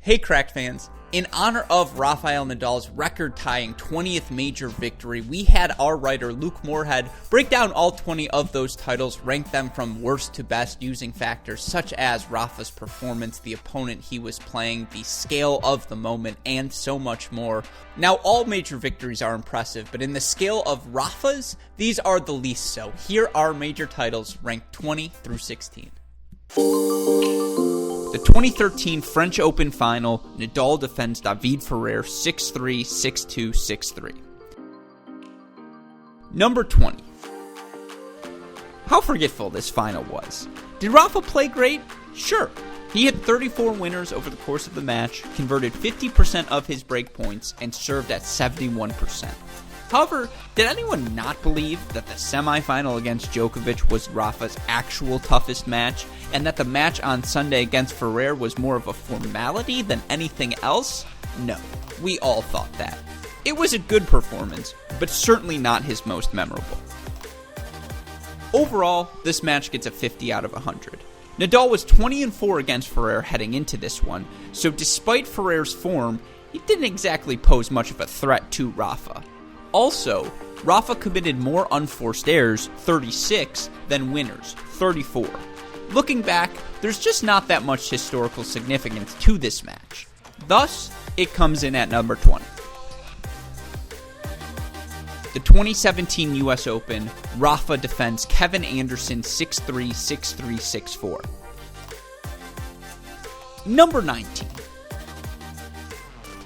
Hey Cracked fans, in honor of Rafael Nadal's record-tying 20th major victory, we had our writer Luke Moorhead break down all 20 of those titles, rank them from worst to best using factors such as Rafa's performance, the opponent he was playing, the scale of the moment, and so much more. Now, all major victories are impressive, but in the scale of Rafa's, these are the least so. Here are major titles ranked 20 through 16. The 2013 French Open Final, Nadal defends David Ferrer 6-3, 6-2, 6-3. Number 20. How forgetful this final was. Did Rafa play great? Sure. He had 34 winners over the course of the match, converted 50% of his break points, and served at 71%. However, did anyone not believe that the semifinal against Djokovic was Rafa's actual toughest match, and that the match on Sunday against Ferrer was more of a formality than anything else? No, we all thought that. It was a good performance, but certainly not his most memorable. Overall, this match gets a 50 out of 100. Nadal was 20-4 against Ferrer heading into this one, so despite Ferrer's form, he didn't exactly pose much of a threat to Rafa. Also, Rafa committed more unforced errors, 36, than winners, 34. Looking back, there's just not that much historical significance to this match. Thus, it comes in at number 20. The 2017 US Open, Rafa defends Kevin Anderson 6-3, 6-3, 6-4. Number 19.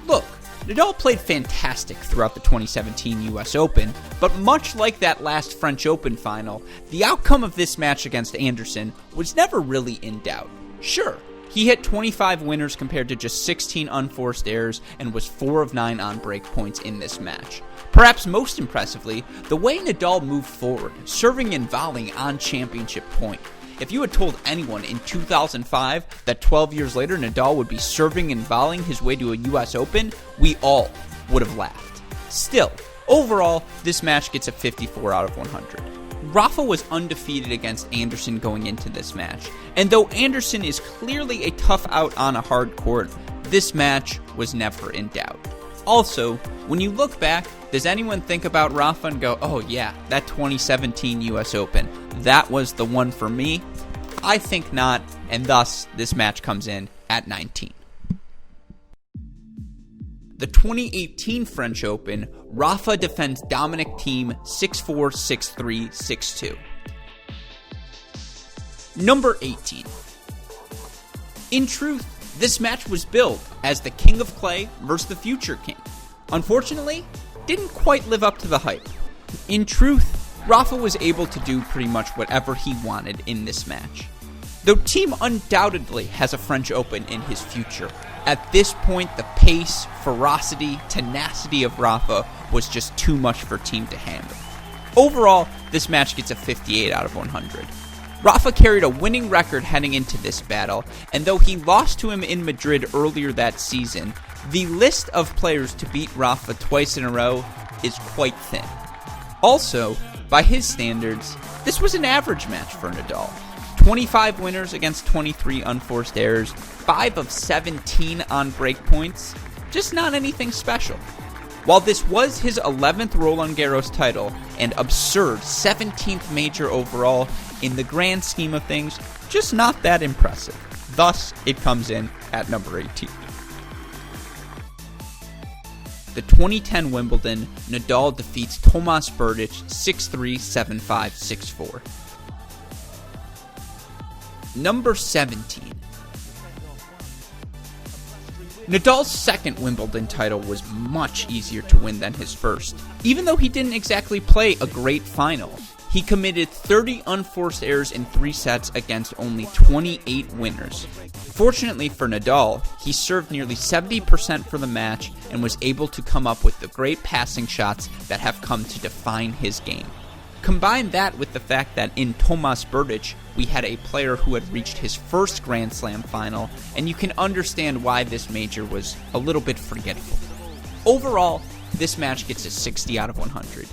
Look, Nadal played fantastic throughout the 2017 US Open, but much like that last French Open final, the outcome of this match against Anderson was never really in doubt. Sure, he hit 25 winners compared to just 16 unforced errors and was 4 of 9 on break points in this match. Perhaps most impressively, the way Nadal moved forward, serving and volleying on championship point. If you had told anyone in 2005 that 12 years later Nadal would be serving and volleying his way to a US Open, we all would have laughed. Still, overall, this match gets a 54 out of 100. Rafa was undefeated against Anderson going into this match, and though Anderson is clearly a tough out on a hard court, this match was never in doubt. Also, when you look back, does anyone think about Rafa and go, oh yeah, that 2017 US Open, that was the one for me? I think not, and thus this match comes in at 19. The 2018 French Open, Rafa defends Dominic Thiem 6-4, 6-3, 6-2. Number 18. In truth, this match was billed as the King of Clay versus the Future King. Unfortunately, didn't quite live up to the hype. In truth, Rafa was able to do pretty much whatever he wanted in this match. Though Thiem undoubtedly has a French Open in his future, at this point the pace, ferocity, tenacity of Rafa was just too much for Thiem to handle. Overall, this match gets a 58 out of 100. Rafa carried a winning record heading into this battle, and though he lost to him in Madrid earlier that season, the list of players to beat Rafa twice in a row is quite thin. Also, by his standards, this was an average match for Nadal. 25 winners against 23 unforced errors, 5 of 17 on break points, just not anything special. While this was his 11th Roland Garros title, and absurd 17th major overall, in the grand scheme of things, just not that impressive. Thus, it comes in at number 18. The 2010 Wimbledon, Nadal defeats Tomas Berdych 6-3, 7-5, 6-4. Number 17. Nadal's second Wimbledon title was much easier to win than his first. Even though he didn't exactly play a great final, he committed 30 unforced errors in 3 sets against only 28 winners. Fortunately for Nadal, he served nearly 70% for the match and was able to come up with the great passing shots that have come to define his game. Combine that with the fact that in Tomas Berdych, we had a player who had reached his first Grand Slam final, and you can understand why this major was a little bit forgetful. Overall, this match gets a 60 out of 100.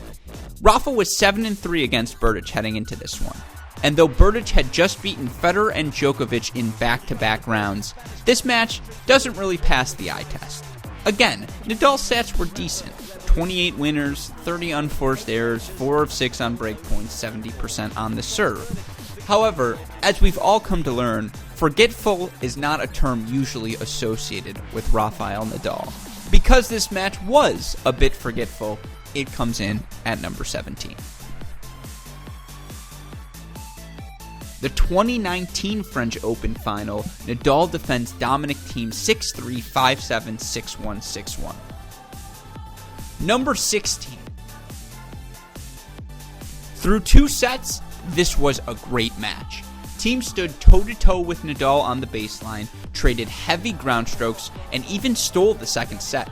Rafa was 7-3 against Berdych heading into this one. And though Berdych had just beaten Federer and Djokovic in back-to-back rounds, this match doesn't really pass the eye test. Again, Nadal's stats were decent. 28 winners, 30 unforced errors, 4 of 6 on break points, 70% on the serve. However, as we've all come to learn, forgetful is not a term usually associated with Rafael Nadal. Because this match was a bit forgetful, it comes in at number 17. The 2019 French Open final, Nadal defends Dominic Thiem 6-3, 5-7, 6-1, 6-1. Number 16. Through 2 sets, this was a great match. Thiem stood toe-to-toe with Nadal on the baseline, traded heavy ground strokes, and even stole the second set.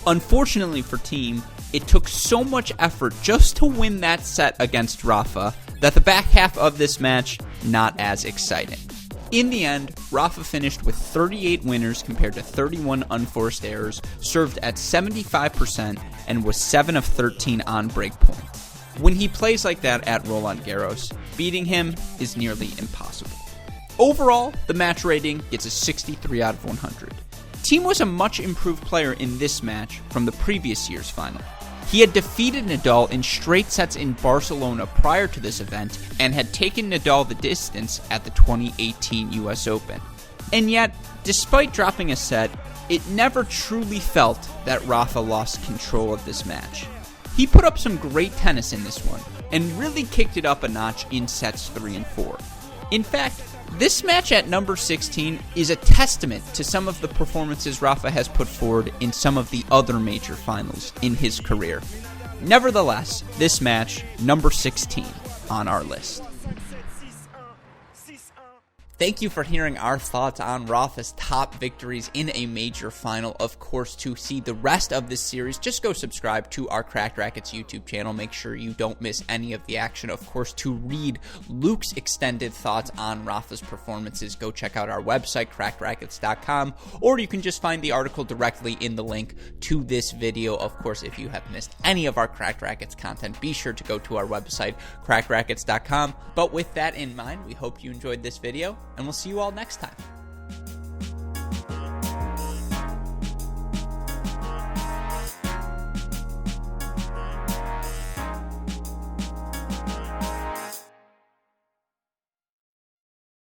Unfortunately for Thiem, it took so much effort just to win that set against Rafa that the back half of this match, not as exciting. In the end, Rafa finished with 38 winners compared to 31 unforced errors, served at 75%, and was 7 of 13 on break point. When he plays like that at Roland Garros, beating him is nearly impossible. Overall, the match rating gets a 63 out of 100. Thiem was a much improved player in this match from the previous year's final. He had defeated Nadal in straight sets in Barcelona prior to this event and had taken Nadal the distance at the 2018 US Open. And yet, despite dropping a set, it never truly felt that Rafa lost control of this match. He put up some great tennis in this one and really kicked it up a notch in sets 3 and 4. In fact, this match at number 16 is a testament to some of the performances Rafa has put forward in some of the other major finals in his career. Nevertheless, this match, number 16 on our list. Thank you for hearing our thoughts on Rafa's top victories in a major final. Of course, to see the rest of this series, just go subscribe to our Cracked Racquets YouTube channel. Make sure you don't miss any of the action. Of course, to read Luke's extended thoughts on Rafa's performances, go check out our website, crackedrackets.com, or you can just find the article directly in the link to this video. Of course, if you have missed any of our Cracked Racquets content, be sure to go to our website, crackedrackets.com. But with that in mind, we hope you enjoyed this video, and we'll see you all next time.